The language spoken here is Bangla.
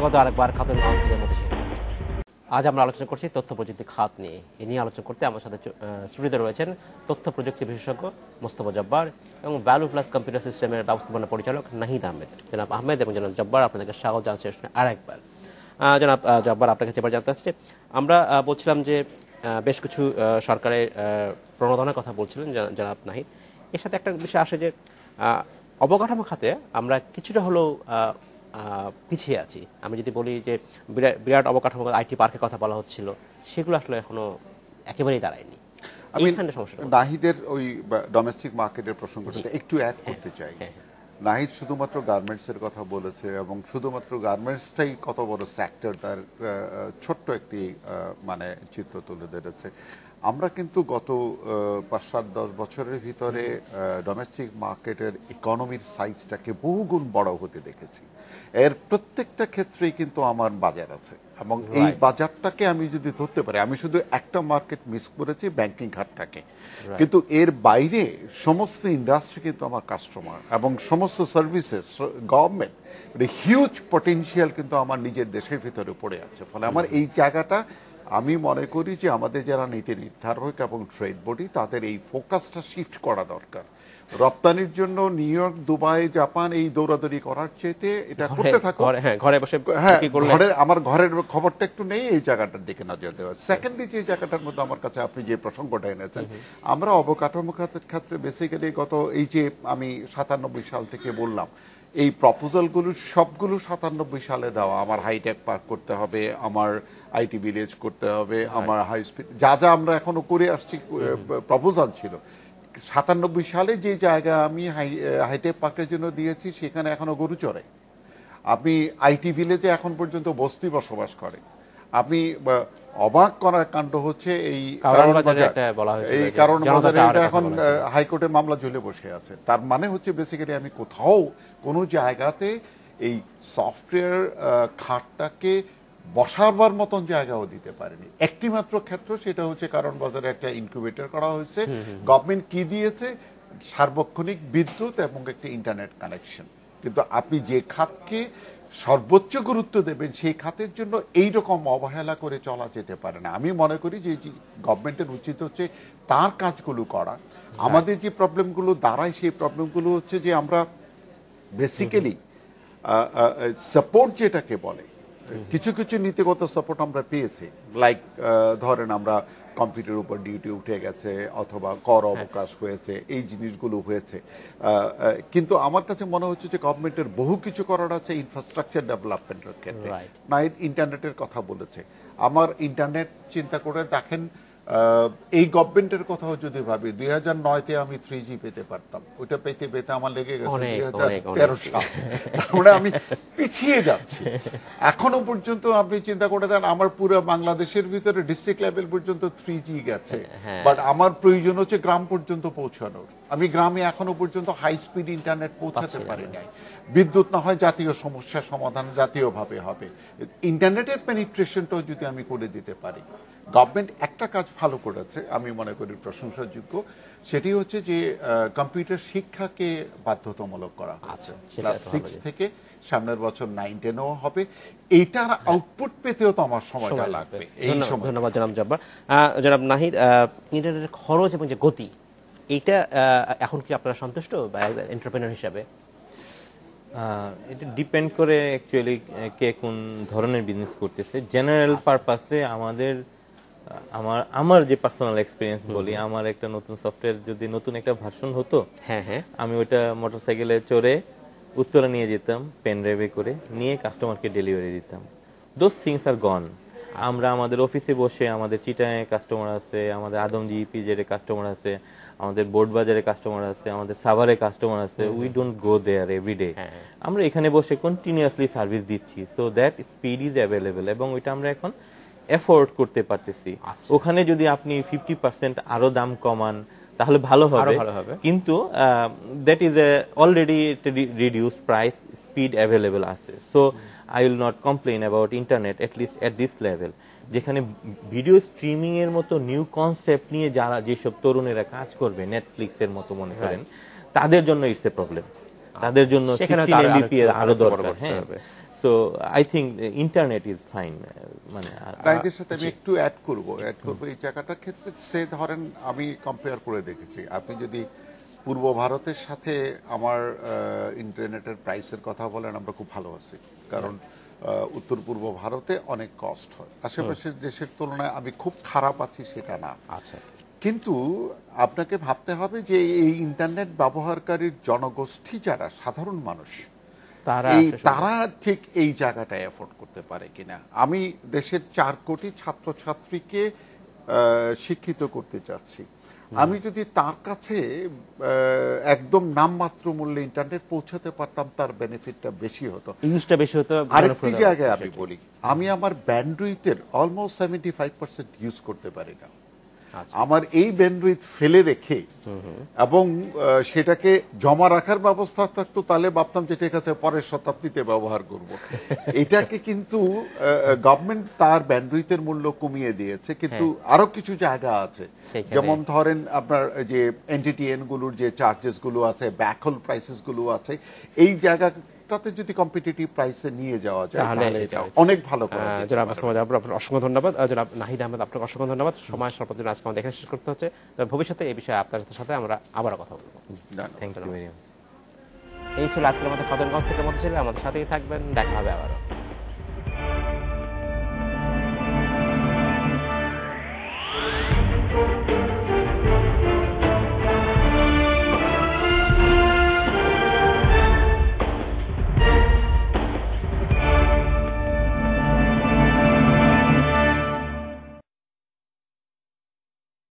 স্বাগত আরেকবার খাতুন হাউস থেকে মতিঝিল। আজ আমরা আলোচনা করছি তথ্য প্রযুক্তি খাত নিয়ে। এ নিয়ে আলোচনা করতে আমার সাথে স্টুডিওতে রয়েছেন তথ্য প্রযুক্তি বিশেষজ্ঞ মোস্তফা জব্বার এবং ভ্যালু প্লাস কম্পিউটার সিস্টেমের ব্যবস্থাপনা পরিচালক নাহিদ আহমেদ। জনাব আহমেদ এবং জনাব জব্বার, আপনাদেরকে স্বাগত জানাচ্ছি আরেকবার। জনাব জব্বার, আপনার কাছে এবার জানতে চাচ্ছি, আমরা বলছিলাম যে বেশ কিছু সরকারের প্রণোদনার কথা বলছিলেন জনাব নাহিদ। এর সাথে একটা বিষয় আসে যে অবকাঠামো খাতে আমরা কিছুটা হলেও পিছিয়ে আছি। আমি যদি বলি যে বিরাট অবকাঠামো আইটি পার্কের কথা বলা হচ্ছিল, সেগুলো আসলে এখনো একেবারেই দাঁড়ায়নি। আমি নাহিদের ওই ডোমেস্টিক মার্কেটের প্রসঙ্গটা একটু অ্যাড করতে চাই। নাহিদ শুধুমাত্র গার্মেন্টসের কথা বলেছে এবং শুধুমাত্র গার্মেন্টসটাই কত বড় সেক্টর তার ছোট্ট একটি মানে চিত্র তুলে ধরেছে। আমরা কিন্তু গত ৫-৭-১০ বছরের ভিতরে ডোমেস্টিক মার্কেটের ইকোনমির সাইজটাকে বহুগুণ বড় হতে দেখেছি। এর প্রত্যেকটা ক্ষেত্রেই কিন্তু আমার বাজার আছে এবং এই বাজারটাকে আমি যদি ধরতে পারি, আমি শুধু একটা মার্কেট মিস করেছি, ব্যাংকিং খাতটাকে, কিন্তু এর বাইরে সমস্ত ইন্ডাস্ট্রি কিন্তু আমার কাস্টমার এবং সমস্ত সার্ভিসেস গভর্নমেন্ট হিউজ পটেনশিয়াল কিন্তু আমার নিজের দেশের ভিতরে পড়ে আছে। ফলে আমার এই জায়গাটা আমি মনে করি যে আমাদের যারা নীতি নির্ধারক এবং ট্রেড বডি, তাদের এই ফোকাসটা শিফট করা দরকার। রপ্তানির জন্য নিউ ইয়র্ক, দুবাই, জাপান এই দৌড়াদৌড়ি করার চাইতে এটা করতে থাকো। ঘরে বসে আমার ঘরের খবরটা একটু নেই, এই জায়গাটার দিকে নজর দেওয়া। সেকেন্ডলি যে জায়গাটার মধ্যে আমার কাছে আপনি যে প্রসঙ্গটা এনেছেন, আমরা অবকাঠামো ক্ষেত্রে বেসিক্যালি গত এই যে আমি ৯৭ সাল থেকে বললাম, এই প্রপোজালগুলো সবগুলো ৯৭ সালে দেওয়া। আমার হাইটেক পার্ক করতে হবে, আমার আইটি ভিলেজ করতে হবে, আমার হাই স্পিড যা যা আমরা এখনো করে আসছি প্রপোজাল ছিল। ৯৭ সালে যে জায়গা আমি হাইটেক পার্কের জন্য দিয়েছি, সেখানে এখনো গরু চড়ে। আপনি আইটি ভিলেজে এখন পর্যন্ত বস্তি বসবাস করে। আপনি অবাক করার কাণ্ড হচ্ছে এই কারণ বাজারে এটা এখন হাইকোর্টে মামলা ঝুলে বসে আছে। তার মানে হচ্ছে বেসিক্যালি আমি কোথাও কোনো জায়গাতে এই সফটওয়্যার খাতটাকে বসাবার মতন জায়গাও দিতে পারেনি। একটি মাত্র ক্ষেত্র, সেটা হচ্ছে কারণ বাজারে একটা ইনকিউবেটর করা হয়েছে। গভর্নমেন্ট কি দিয়েছে? সার্বক্ষণিক বিদ্যুৎ এবং একটি ইন্টারনেট কানেকশন। কিন্তু আপনি যে খাতকে সর্বোচ্চ গুরুত্ব দেবেন, সেই খাতের জন্য এই রকম অবহেলা করে চলা যেতে পারে না। আমি মনে করি যে গভর্নমেন্টের উচিত হচ্ছে তার কাজগুলো করা। আমাদের যে প্রবলেমগুলো দাঁড়ায়, সেই প্রবলেমগুলো হচ্ছে যে আমরা বেসিক্যালি সাপোর্ট যেটাকে বলে, কিছু কিছু নীতিগত সাপোর্ট আমরা পেয়েছি। লাইক ধরেন আমরা কম্পিউটার উপর ডিউটি উঠে গেছে অথবা কর অবকাশ হয়েছে, এই জিনিসগুলো হয়েছে। কিন্তু আমার কাছে মনে হচ্ছে যে গভর্নমেন্টের বহু কিছু করার আছে ইনফ্রাস্ট্রাকচার ডেভেলপমেন্টের ক্ষেত্রে। নাহিদ ইন্টারনেটের কথা বলেছে। আমার ইন্টারনেট চিন্তা করে দেখেন, এই গভর্নমেন্টের কথাও যদি ভাবি, ২০০৯-তে আমি 3G পেতে পারতাম, ওইটা পেতে পেতে আমার লেগে গেছে ২০১৩ সাল। তারপরে আমি পিছিয়ে যাচ্ছি। এখনো পর্যন্ত আপনি চিন্তা করে দেন, আমার পুরো বাংলাদেশের ভিতরে ডিস্ট্রিক্ট লেভেল পর্যন্ত 3G গেছে, বাট আমার প্রয়োজন হচ্ছে গ্রাম পর্যন্ত পৌঁছানোর। আমি গ্রামে এখনো পর্যন্ত হাই স্পিড ইন্টারনেট পৌঁছাতে পারি নাই। বিদ্যুৎ না হয় জাতীয় সমস্যার সমাধান জাতীয়ভাবে হবে, ইন্টারনেটের পেনিট্রেশনটাও যদি আমি করে দিতে পারি। গভর্নমেন্ট একটা কাজ ভালো করেছে, আমি মনে করি প্রশংসাযোগ্য, সেটি হচ্ছে যে কম্পিউটার শিক্ষাকে বাধ্যতামূলক করা হচ্ছে। ক্লাস 6 থেকে সামনের বছর 9-10ও হবে। এইটার আউটপুট পেতেও তো আমার সময়টা লাগবে। এই সময়। ধন্যবাদ জনাব জব্বার। জনাব নাহিদ, ইন্টারনেটের খরচ এবং যে গতি, এইটা এখন কি আপনারা সন্তুষ্ট বা এন্টারপ্রেনার হিসাবে? এটা ডিপেন্ড করে অ্যাকচুয়ালি কে কোন ধরনের বিজনেস করতেছে। জেনারেল পারপাসে আমার যে পার্সোনাল এক্সপিরিয়েন্স বলি, আমার একটা নতুন সফটওয়্যার যদি নতুন একটা ভার্সন হতো, আমি ওইটা মোটরসাইকেলে চড়ে উত্তরা নিয়ে যেতাম, পেন ড্রাইভে করে নিয়ে কাস্টমারকে ডেলিভারি দিতাম। দোজ থিংস আর গন। আমরা আমাদের অফিসে বসে, আমাদের চিটাগাংয়ে কাস্টমার আছে, আমাদের আদমজি ইপিজেডে কাস্টমার আছে, আমাদের বোর্ড বাজারে কাস্টমার আছে, আমাদের সাভারে কাস্টমার আছে। We don't go there everyday. আমরা এখানে বসে কন্টিনিউয়াসলি সার্ভিস দিচ্ছি, so that speed is available এবং ওইটা আমরা এখন এফোর্ড করতে পারতেছি। ওখানে যদি আপনি 50% আরো দাম কমান তাহলে ভালো হবে, কিন্তু that is already reduced price, speed available আছে। So I will not complain about internet, at least at this level. যেখানে ভিডিও স্ট্রিমিং এর মতো নিউ কনসেপ্ট নিয়ে যারা যেসব তরুণেরা কাজ করবে, নেটফ্লিক্স এর মতো মনে করেন, তাদের জন্য ইটস এ প্রবলেম। তাদের জন্য 16 MBPS আরো দরকার। So I think internet is fine. মানে রাইটের সাথে আমি একটু অ্যাড করব এই জায়গাটার ক্ষেত্রে। সে ধরেন আমি কম্পেয়ার করে দেখেছি, আপনি যদি পূর্ব ভারতের সাথে আমার ইন্টারনেটের প্রাইসের কথা বলেন, আমরা খুব ভালো আছি, কারণ উত্তর পূর্ব ভারতে অনেক কষ্ট হয়। আশেপাশের দেশের তুলনায় আমি খুব খারাপ আছি সেটা না, আচ্ছা, কিন্তু আপনাকে ভাবতে হবে যে এই ইন্টারনেট ব্যবহারকারীর জনগোষ্ঠী যারা সাধারণ মানুষ, তারা ঠিক এই জায়গাটায় এফোর্ড করতে পারে কিনা। আমি দেশের 4 কোটি ছাত্রছাত্রীকে শিক্ষিত করতে চাচ্ছি, আমি যদি তার কাছে একদম নামমাত্র মূল্যে ইন্টারনেট পৌঁছাতে পারতাম, তার বেনিফিটটা বেশি হতো, ইউজটা বেশি হতো। আরেকটি জায়গায় আমি বলি, আমি আমার ব্যান্ডউইথের অলমোস্ট 75% ইউজ করতে পারি না। আমার এই ব্যান্ডউইথ ফেলে রেখে এবং সেটাকে জমা রাখার ব্যবস্থা থাকতো, তাহলে ভাবতাম যে ঠিক আছে পরের শতাব্দীতে ব্যবহার করব। এটাকে কিন্তু গভর্নমেন্ট তার ব্যান্ডউইথের মূল্য কমিয়ে দিয়েছে, কিন্তু আরো কিছু জায়গা আছে, যেমন ধরেন আপনার যে এনটিটিএন গুলোর যে চার্জেস গুলো আছে, ব্যাকহোল প্রাইসেস গুলো আছে, এই জায়গাটাতে যদি কম্পিটিটিভ প্রাইসে নিয়ে যাওয়া যায় তাহলে এটা অনেক ভালো করা যায়। জনাব মোস্তফা জাব্বার, আপনার অসংখ্য ধন্যবাদ। জনাব নাহিদ আহমেদ, আপনাকে অসংখ্য ধন্যবাদ। সময় স্বল্পতার জন্য আজকে আমাদের এখানে শেষ করতে হচ্ছে, তবে ভবিষ্যতে এই বিষয়ে আপনার সাথে আমরা আবারও কথা বলবো। Thank you very much. এই ছিল আজকের আমাদের কদমগঞ্জ থেকে মধ্যে ছিল, আমাদের সাথেই থাকবেন, দেখা হবে আবারও।